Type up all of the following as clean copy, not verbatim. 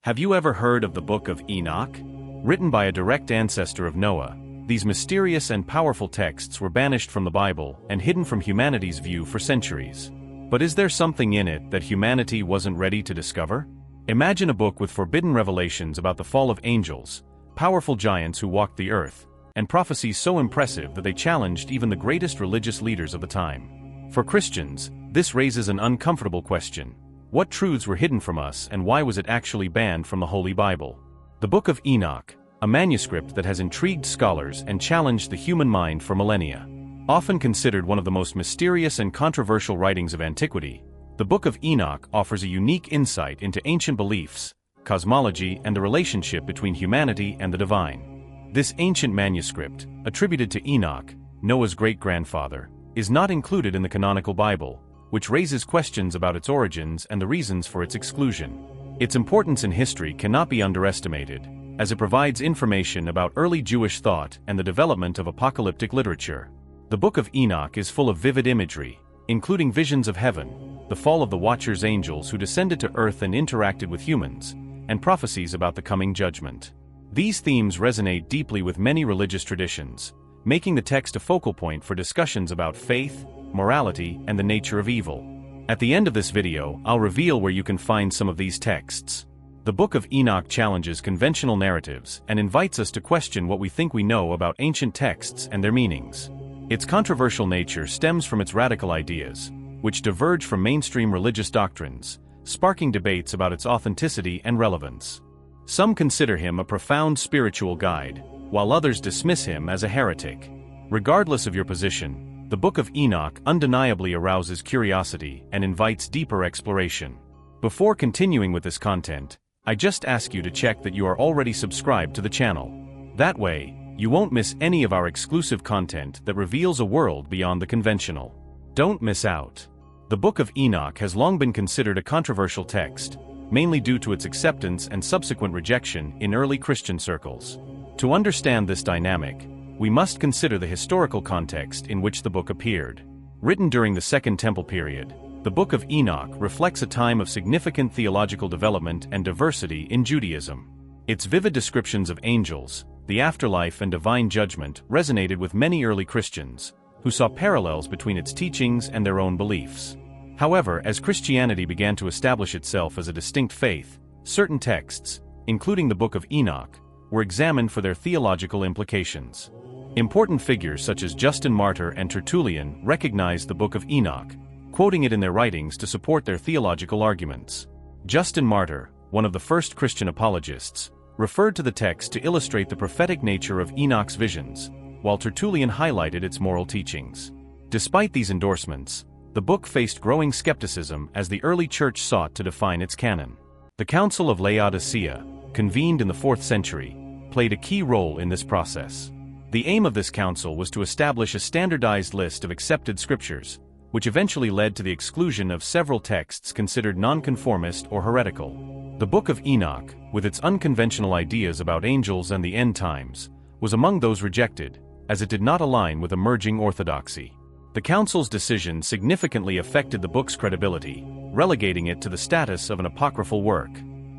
Have you ever heard of the Book of Enoch? Written by a direct ancestor of Noah, these mysterious and powerful texts were banished from the Bible and hidden from humanity's view for centuries. But is there something in it that humanity wasn't ready to discover? Imagine a book with forbidden revelations about the fall of angels, powerful giants who walked the earth, and prophecies so impressive that they challenged even the greatest religious leaders of the time. For Christians, this raises an uncomfortable question. What truths were hidden from us, and why was it actually banned from the Holy Bible? The Book of Enoch, a manuscript that has intrigued scholars and challenged the human mind for millennia. Often considered one of the most mysterious and controversial writings of antiquity, the Book of Enoch offers a unique insight into ancient beliefs, cosmology, and the relationship between humanity and the divine. This ancient manuscript, attributed to Enoch, Noah's great-grandfather, is not included in the canonical Bible, which raises questions about its origins and the reasons for its exclusion. Its importance in history cannot be underestimated, as it provides information about early Jewish thought and the development of apocalyptic literature. The Book of Enoch is full of vivid imagery, including visions of heaven, the fall of the Watcher's angels who descended to earth and interacted with humans, and prophecies about the coming judgment. These themes resonate deeply with many religious traditions, making the text a focal point for discussions about faith, morality, and the nature of evil. At the end of this video, I'll reveal where you can find some of these texts. The Book of Enoch challenges conventional narratives and invites us to question what we think we know about ancient texts and their meanings. Its controversial nature stems from its radical ideas, which diverge from mainstream religious doctrines, sparking debates about its authenticity and relevance. Some consider him a profound spiritual guide, while others dismiss him as a heretic. Regardless of your position, the Book of Enoch undeniably arouses curiosity and invites deeper exploration. Before continuing with this content, I just ask you to check that you are already subscribed to the channel. That way, you won't miss any of our exclusive content that reveals a world beyond the conventional. Don't miss out. The Book of Enoch has long been considered a controversial text, mainly due to its acceptance and subsequent rejection in early Christian circles. To understand this dynamic, we must consider the historical context in which the book appeared. Written during the Second Temple period, the Book of Enoch reflects a time of significant theological development and diversity in Judaism. Its vivid descriptions of angels, the afterlife, and divine judgment resonated with many early Christians, who saw parallels between its teachings and their own beliefs. However, as Christianity began to establish itself as a distinct faith, certain texts, including the Book of Enoch, were examined for their theological implications. Important figures such as Justin Martyr and Tertullian recognized the Book of Enoch, quoting it in their writings to support their theological arguments. Justin Martyr, one of the first Christian apologists, referred to the text to illustrate the prophetic nature of Enoch's visions, while Tertullian highlighted its moral teachings. Despite these endorsements, the book faced growing skepticism as the early church sought to define its canon. The Council of Laodicea, convened in the 4th century, played a key role in this process. The aim of this council was to establish a standardized list of accepted scriptures, which eventually led to the exclusion of several texts considered nonconformist or heretical. The Book of Enoch, with its unconventional ideas about angels and the end times, was among those rejected, as it did not align with emerging orthodoxy. The council's decision significantly affected the book's credibility, relegating it to the status of an apocryphal work.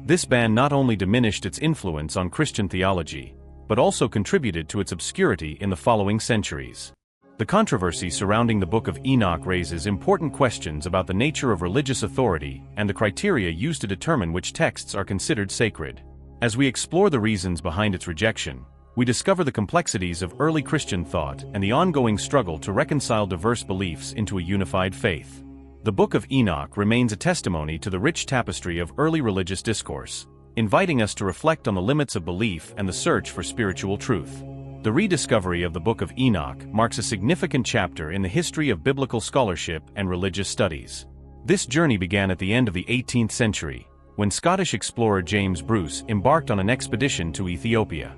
This ban not only diminished its influence on Christian theology, but also contributed to its obscurity in the following centuries. The controversy surrounding the Book of Enoch raises important questions about the nature of religious authority and the criteria used to determine which texts are considered sacred. As we explore the reasons behind its rejection, we discover the complexities of early Christian thought and the ongoing struggle to reconcile diverse beliefs into a unified faith. The Book of Enoch remains a testimony to the rich tapestry of early religious discourse, inviting us to reflect on the limits of belief and the search for spiritual truth. The rediscovery of the Book of Enoch marks a significant chapter in the history of biblical scholarship and religious studies. This journey began at the end of the 18th century, when Scottish explorer James Bruce embarked on an expedition to Ethiopia.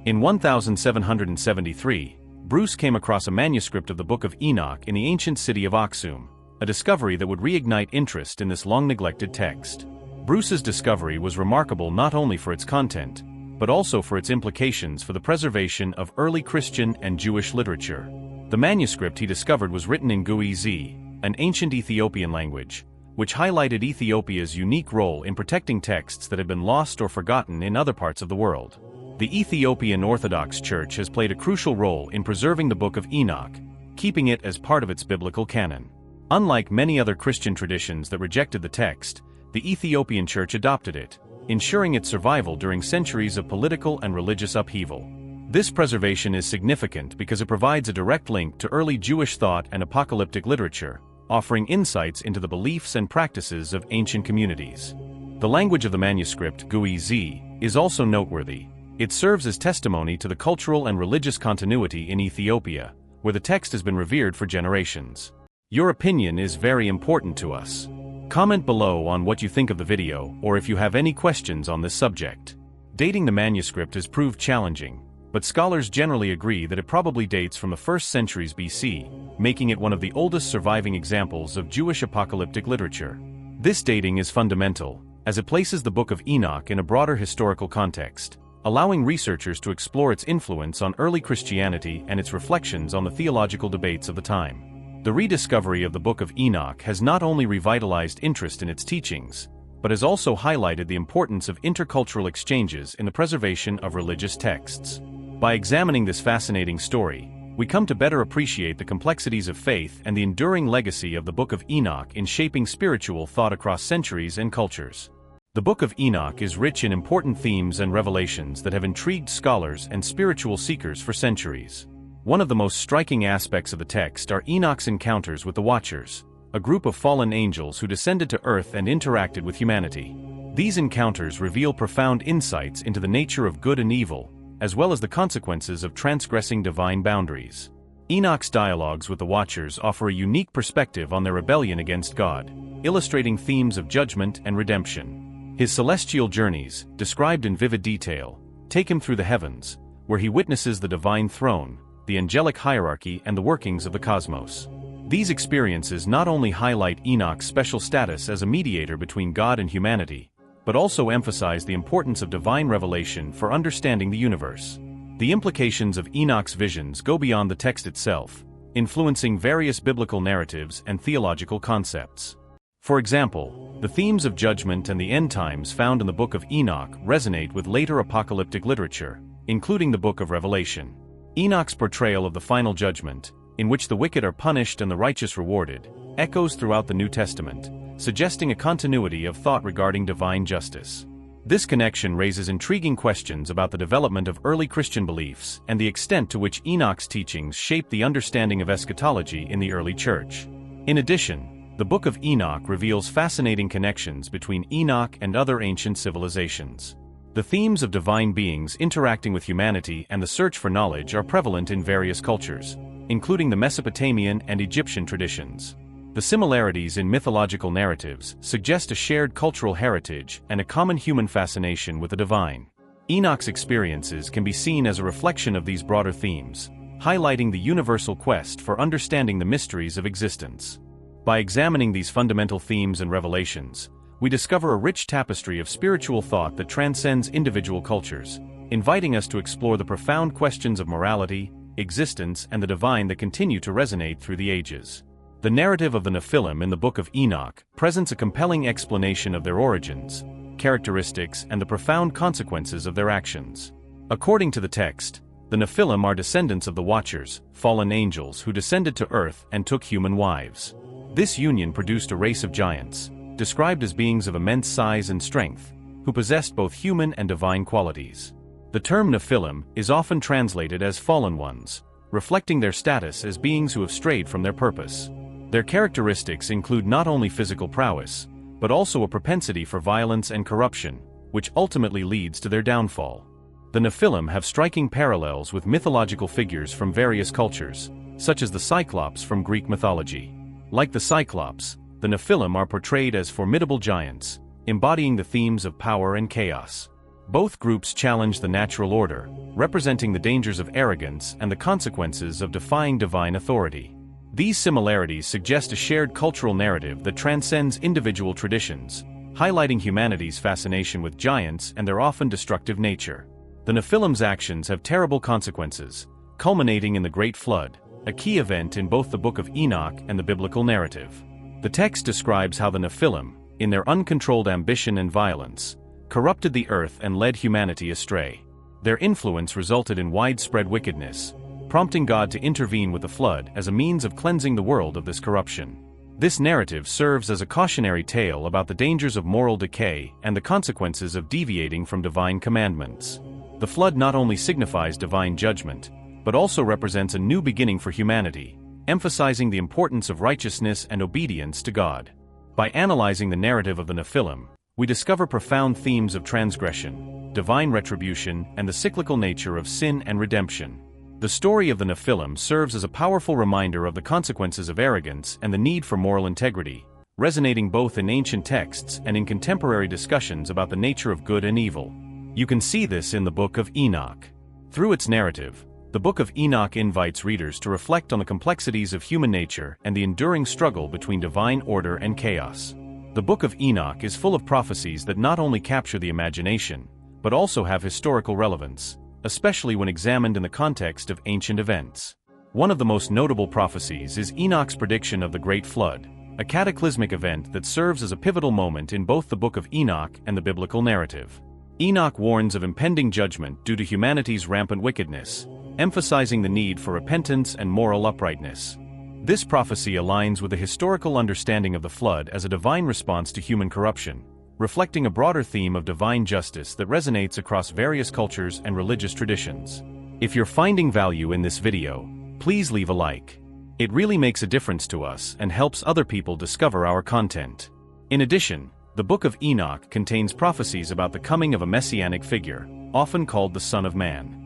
In 1773, Bruce came across a manuscript of the Book of Enoch in the ancient city of Aksum, a discovery that would reignite interest in this long-neglected text. Bruce's discovery was remarkable not only for its content, but also for its implications for the preservation of early Christian and Jewish literature. The manuscript he discovered was written in Ge'ez, an ancient Ethiopian language, which highlighted Ethiopia's unique role in protecting texts that had been lost or forgotten in other parts of the world. The Ethiopian Orthodox Church has played a crucial role in preserving the Book of Enoch, keeping it as part of its biblical canon. Unlike many other Christian traditions that rejected the text, the Ethiopian Church adopted it, ensuring its survival during centuries of political and religious upheaval. This preservation is significant because it provides a direct link to early Jewish thought and apocalyptic literature, offering insights into the beliefs and practices of ancient communities. The language of the manuscript, Gui-Z, is also noteworthy. It serves as testimony to the cultural and religious continuity in Ethiopia, where the text has been revered for generations. Your opinion is very important to us. Comment below on what you think of the video or if you have any questions on this subject. Dating the manuscript has proved challenging, but scholars generally agree that it probably dates from the 1st centuries BC, making it one of the oldest surviving examples of Jewish apocalyptic literature. This dating is fundamental, as it places the Book of Enoch in a broader historical context, allowing researchers to explore its influence on early Christianity and its reflections on the theological debates of the time. The rediscovery of the Book of Enoch has not only revitalized interest in its teachings, but has also highlighted the importance of intercultural exchanges in the preservation of religious texts. By examining this fascinating story, we come to better appreciate the complexities of faith and the enduring legacy of the Book of Enoch in shaping spiritual thought across centuries and cultures. The Book of Enoch is rich in important themes and revelations that have intrigued scholars and spiritual seekers for centuries. One of the most striking aspects of the text are Enoch's encounters with the Watchers, a group of fallen angels who descended to Earth and interacted with humanity. These encounters reveal profound insights into the nature of good and evil, as well as the consequences of transgressing divine boundaries. Enoch's dialogues with the Watchers offer a unique perspective on their rebellion against God, illustrating themes of judgment and redemption. His celestial journeys, described in vivid detail, take him through the heavens, where he witnesses the divine throne, the angelic hierarchy, and the workings of the cosmos. These experiences not only highlight Enoch's special status as a mediator between God and humanity, but also emphasize the importance of divine revelation for understanding the universe. The implications of Enoch's visions go beyond the text itself, influencing various biblical narratives and theological concepts. For example, the themes of judgment and the end times found in the Book of Enoch resonate with later apocalyptic literature, including the Book of Revelation. Enoch's portrayal of the final judgment, in which the wicked are punished and the righteous rewarded, echoes throughout the New Testament, suggesting a continuity of thought regarding divine justice. This connection raises intriguing questions about the development of early Christian beliefs and the extent to which Enoch's teachings shaped the understanding of eschatology in the early church. In addition, the Book of Enoch reveals fascinating connections between Enoch and other ancient civilizations. The themes of divine beings interacting with humanity and the search for knowledge are prevalent in various cultures, including the Mesopotamian and Egyptian traditions. The similarities in mythological narratives suggest a shared cultural heritage and a common human fascination with the divine. Enoch's experiences can be seen as a reflection of these broader themes, highlighting the universal quest for understanding the mysteries of existence. By examining these fundamental themes and revelations, we discover a rich tapestry of spiritual thought that transcends individual cultures, inviting us to explore the profound questions of morality, existence, and the divine that continue to resonate through the ages. The narrative of the Nephilim in the Book of Enoch presents a compelling explanation of their origins, characteristics, and the profound consequences of their actions. According to the text, the Nephilim are descendants of the Watchers, fallen angels who descended to earth and took human wives. This union produced a race of giants, described as beings of immense size and strength, who possessed both human and divine qualities. The term Nephilim is often translated as fallen ones, reflecting their status as beings who have strayed from their purpose. Their characteristics include not only physical prowess, but also a propensity for violence and corruption, which ultimately leads to their downfall. The Nephilim have striking parallels with mythological figures from various cultures, such as the Cyclops from Greek mythology. Like the Cyclops, the Nephilim are portrayed as formidable giants, embodying the themes of power and chaos. Both groups challenge the natural order, representing the dangers of arrogance and the consequences of defying divine authority. These similarities suggest a shared cultural narrative that transcends individual traditions, highlighting humanity's fascination with giants and their often destructive nature. The Nephilim's actions have terrible consequences, culminating in the Great Flood, a key event in both the Book of Enoch and the biblical narrative. The text describes how the Nephilim, in their uncontrolled ambition and violence, corrupted the earth and led humanity astray. Their influence resulted in widespread wickedness, prompting God to intervene with the flood as a means of cleansing the world of this corruption. This narrative serves as a cautionary tale about the dangers of moral decay and the consequences of deviating from divine commandments. The flood not only signifies divine judgment, but also represents a new beginning for humanity, emphasizing the importance of righteousness and obedience to God. By analyzing the narrative of the Nephilim, we discover profound themes of transgression, divine retribution, and the cyclical nature of sin and redemption. The story of the Nephilim serves as a powerful reminder of the consequences of arrogance and the need for moral integrity, resonating both in ancient texts and in contemporary discussions about the nature of good and evil. You can see this in the Book of Enoch. Through its narrative, the Book of Enoch invites readers to reflect on the complexities of human nature and the enduring struggle between divine order and chaos. The Book of Enoch is full of prophecies that not only capture the imagination, but also have historical relevance, especially when examined in the context of ancient events. One of the most notable prophecies is Enoch's prediction of the Great Flood, a cataclysmic event that serves as a pivotal moment in both the Book of Enoch and the biblical narrative. Enoch warns of impending judgment due to humanity's rampant wickedness, emphasizing the need for repentance and moral uprightness. This prophecy aligns with a historical understanding of the flood as a divine response to human corruption, reflecting a broader theme of divine justice that resonates across various cultures and religious traditions. If you're finding value in this video, please leave a like. It really makes a difference to us and helps other people discover our content. In addition, the Book of Enoch contains prophecies about the coming of a messianic figure, often called the Son of Man.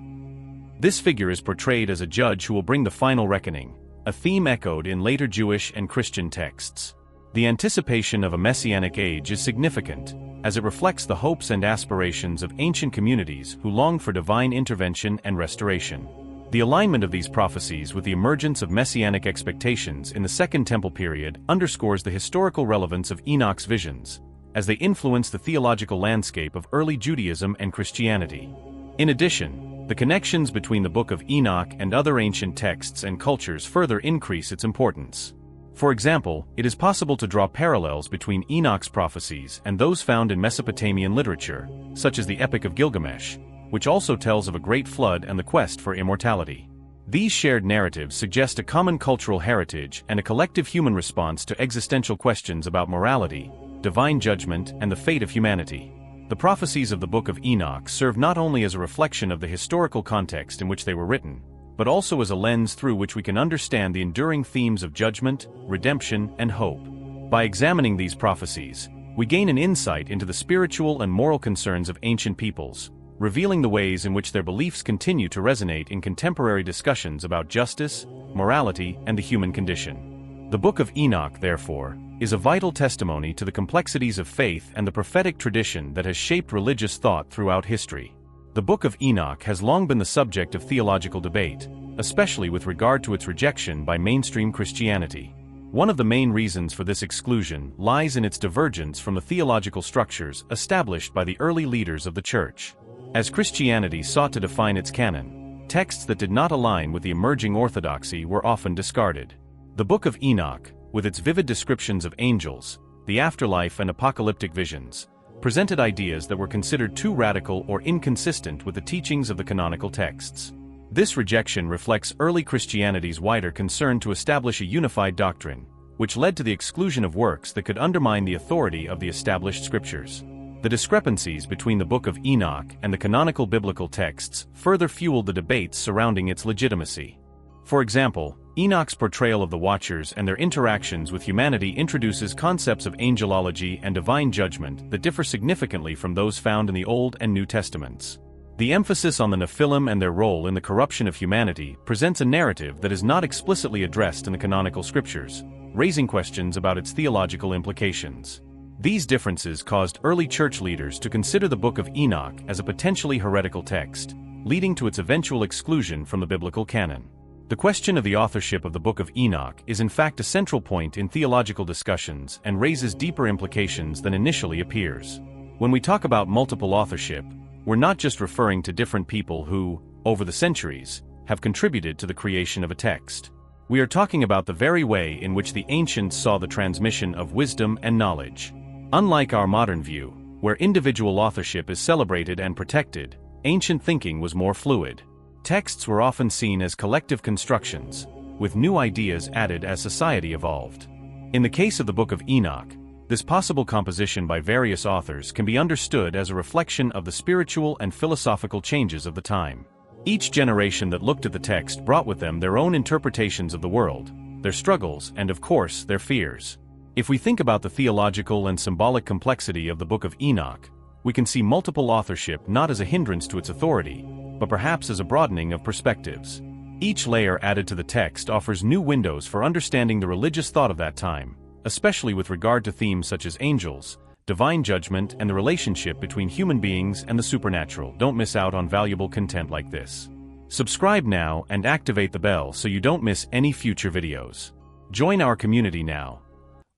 This figure is portrayed as a judge who will bring the final reckoning, a theme echoed in later Jewish and Christian texts. The anticipation of a messianic age is significant, as it reflects the hopes and aspirations of ancient communities who longed for divine intervention and restoration. The alignment of these prophecies with the emergence of messianic expectations in the Second Temple period underscores the historical relevance of Enoch's visions, as they influence the theological landscape of early Judaism and Christianity. In addition, the connections between the Book of Enoch and other ancient texts and cultures further increase its importance. For example, it is possible to draw parallels between Enoch's prophecies and those found in Mesopotamian literature, such as the Epic of Gilgamesh, which also tells of a great flood and the quest for immortality. These shared narratives suggest a common cultural heritage and a collective human response to existential questions about morality, divine judgment, and the fate of humanity. The prophecies of the Book of Enoch serve not only as a reflection of the historical context in which they were written, but also as a lens through which we can understand the enduring themes of judgment, redemption, and hope. By examining these prophecies, we gain an insight into the spiritual and moral concerns of ancient peoples, revealing the ways in which their beliefs continue to resonate in contemporary discussions about justice, morality, and the human condition. The Book of Enoch, therefore, is a vital testimony to the complexities of faith and the prophetic tradition that has shaped religious thought throughout history. The Book of Enoch has long been the subject of theological debate, especially with regard to its rejection by mainstream Christianity. One of the main reasons for this exclusion lies in its divergence from the theological structures established by the early leaders of the Church. As Christianity sought to define its canon, texts that did not align with the emerging orthodoxy were often discarded. The Book of Enoch, with its vivid descriptions of angels, the afterlife, and apocalyptic visions, presented ideas that were considered too radical or inconsistent with the teachings of the canonical texts. This rejection reflects early Christianity's wider concern to establish a unified doctrine, which led to the exclusion of works that could undermine the authority of the established scriptures. The discrepancies between the Book of Enoch and the canonical biblical texts further fueled the debates surrounding its legitimacy. For example, Enoch's portrayal of the Watchers and their interactions with humanity introduces concepts of angelology and divine judgment that differ significantly from those found in the Old and New Testaments. The emphasis on the Nephilim and their role in the corruption of humanity presents a narrative that is not explicitly addressed in the canonical scriptures, raising questions about its theological implications. These differences caused early church leaders to consider the Book of Enoch as a potentially heretical text, leading to its eventual exclusion from the biblical canon. The question of the authorship of the Book of Enoch is in fact a central point in theological discussions and raises deeper implications than initially appears. When we talk about multiple authorship, we're not just referring to different people who, over the centuries, have contributed to the creation of a text. We are talking about the very way in which the ancients saw the transmission of wisdom and knowledge. Unlike our modern view, where individual authorship is celebrated and protected, ancient thinking was more fluid. Texts were often seen as collective constructions, with new ideas added as society evolved. In the case of the Book of Enoch, this possible composition by various authors can be understood as a reflection of the spiritual and philosophical changes of the time. Each generation that looked at the text brought with them their own interpretations of the world, their struggles, and of course, their fears. If we think about the theological and symbolic complexity of the Book of Enoch, we can see multiple authorship not as a hindrance to its authority, but perhaps as a broadening of perspectives. Each layer added to the text offers new windows for understanding the religious thought of that time, especially with regard to themes such as angels, divine judgment, and the relationship between human beings and the supernatural. Don't miss out on valuable content like this. Subscribe now and activate the bell so you don't miss any future videos. Join our community now.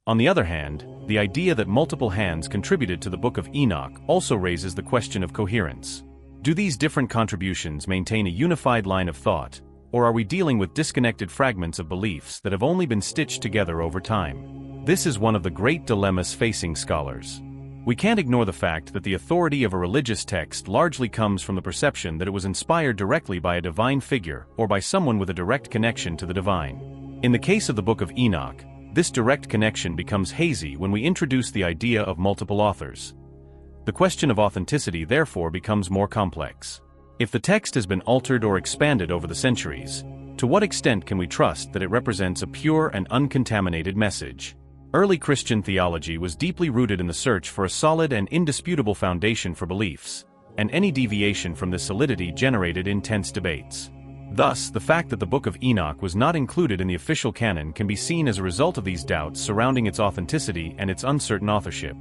On the other hand, the idea that multiple hands contributed to the Book of Enoch also raises the question of coherence. Do these different contributions maintain a unified line of thought, or are we dealing with disconnected fragments of beliefs that have only been stitched together over time? This is one of the great dilemmas facing scholars. We can't ignore the fact that the authority of a religious text largely comes from the perception that it was inspired directly by a divine figure or by someone with a direct connection to the divine. In the case of the Book of Enoch, this direct connection becomes hazy when we introduce the idea of multiple authors. The question of authenticity therefore becomes more complex. If the text has been altered or expanded over the centuries, to what extent can we trust that it represents a pure and uncontaminated message? Early Christian theology was deeply rooted in the search for a solid and indisputable foundation for beliefs, and any deviation from this solidity generated intense debates. Thus, the fact that the Book of Enoch was not included in the official canon can be seen as a result of these doubts surrounding its authenticity and its uncertain authorship.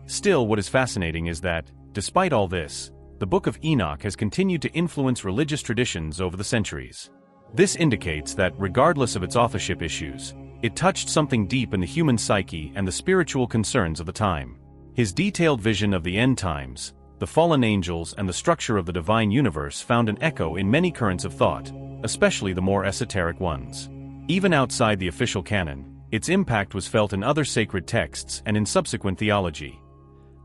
Still, what is fascinating is that, despite all this, the Book of Enoch has continued to influence religious traditions over the centuries. This indicates that, regardless of its authorship issues, it touched something deep in the human psyche and the spiritual concerns of the time. His detailed vision of the end times, the fallen angels, and the structure of the divine universe found an echo in many currents of thought, especially the more esoteric ones. Even outside the official canon, its impact was felt in other sacred texts and in subsequent theology.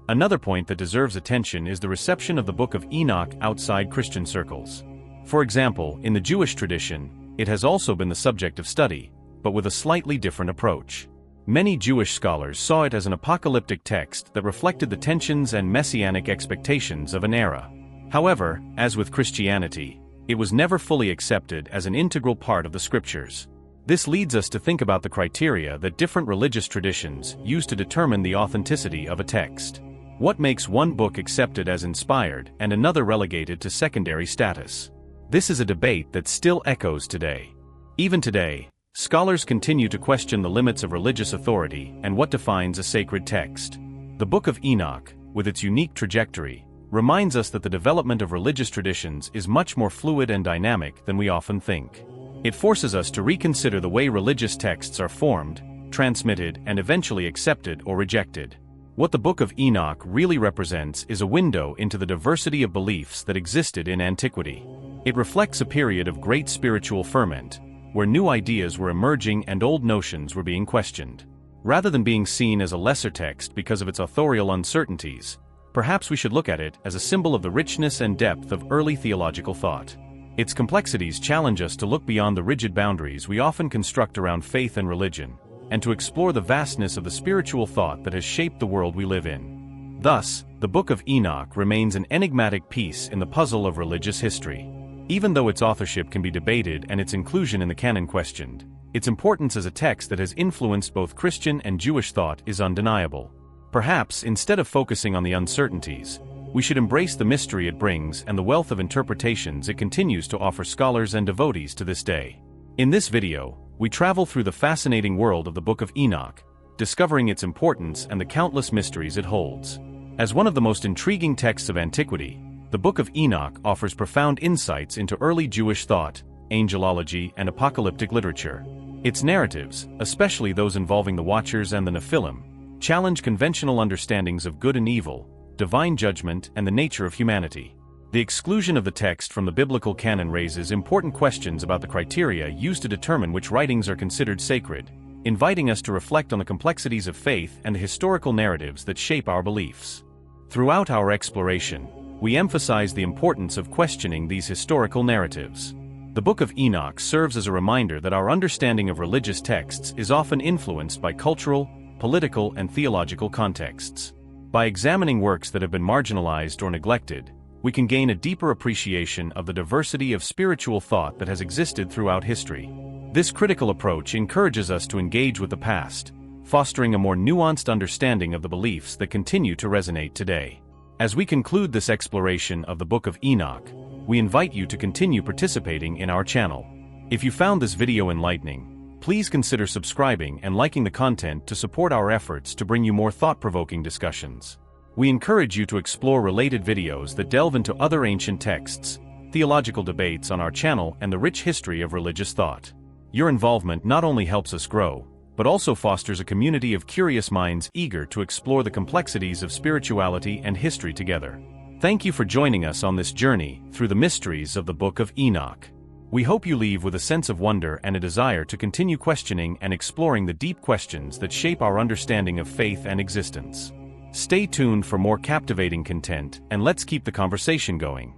Another point that deserves attention is the reception of the Book of Enoch outside Christian circles. For example, in the Jewish tradition, it has also been the subject of study, but with a slightly different approach. Many Jewish scholars saw it as an apocalyptic text that reflected the tensions and messianic expectations of an era. However, as with Christianity, it was never fully accepted as an integral part of the scriptures. This leads us to think about the criteria that different religious traditions use to determine the authenticity of a text. What makes one book accepted as inspired and another relegated to secondary status? This is a debate that still echoes today. Even today, scholars continue to question the limits of religious authority and what defines a sacred text. The Book of Enoch, with its unique trajectory, reminds us that the development of religious traditions is much more fluid and dynamic than we often think. It forces us to reconsider the way religious texts are formed, transmitted, and eventually accepted or rejected. What the Book of Enoch really represents is a window into the diversity of beliefs that existed in antiquity. It reflects a period of great spiritual ferment, where new ideas were emerging and old notions were being questioned. Rather than being seen as a lesser text because of its authorial uncertainties, perhaps we should look at it as a symbol of the richness and depth of early theological thought. Its complexities challenge us to look beyond the rigid boundaries we often construct around faith and religion, and to explore the vastness of the spiritual thought that has shaped the world we live in. Thus, the Book of Enoch remains an enigmatic piece in the puzzle of religious history. Even though its authorship can be debated and its inclusion in the canon questioned, its importance as a text that has influenced both Christian and Jewish thought is undeniable. Perhaps, instead of focusing on the uncertainties, we should embrace the mystery it brings and the wealth of interpretations it continues to offer scholars and devotees to this day. In this video, we travel through the fascinating world of the Book of Enoch, discovering its importance and the countless mysteries it holds. As one of the most intriguing texts of antiquity, the Book of Enoch offers profound insights into early Jewish thought, angelology, and apocalyptic literature. Its narratives, especially those involving the Watchers and the Nephilim, challenge conventional understandings of good and evil, divine judgment, and the nature of humanity. The exclusion of the text from the biblical canon raises important questions about the criteria used to determine which writings are considered sacred, inviting us to reflect on the complexities of faith and the historical narratives that shape our beliefs. Throughout our exploration, we emphasize the importance of questioning these historical narratives. The Book of Enoch serves as a reminder that our understanding of religious texts is often influenced by cultural, political, and theological contexts. By examining works that have been marginalized or neglected, we can gain a deeper appreciation of the diversity of spiritual thought that has existed throughout history. This critical approach encourages us to engage with the past, fostering a more nuanced understanding of the beliefs that continue to resonate today. As we conclude this exploration of the Book of Enoch, we invite you to continue participating in our channel. If you found this video enlightening, please consider subscribing and liking the content to support our efforts to bring you more thought-provoking discussions. We encourage you to explore related videos that delve into other ancient texts, theological debates on our channel, and the rich history of religious thought. Your involvement not only helps us grow, but also fosters a community of curious minds eager to explore the complexities of spirituality and history together. Thank you for joining us on this journey through the mysteries of the Book of Enoch. We hope you leave with a sense of wonder and a desire to continue questioning and exploring the deep questions that shape our understanding of faith and existence. Stay tuned for more captivating content, and let's keep the conversation going.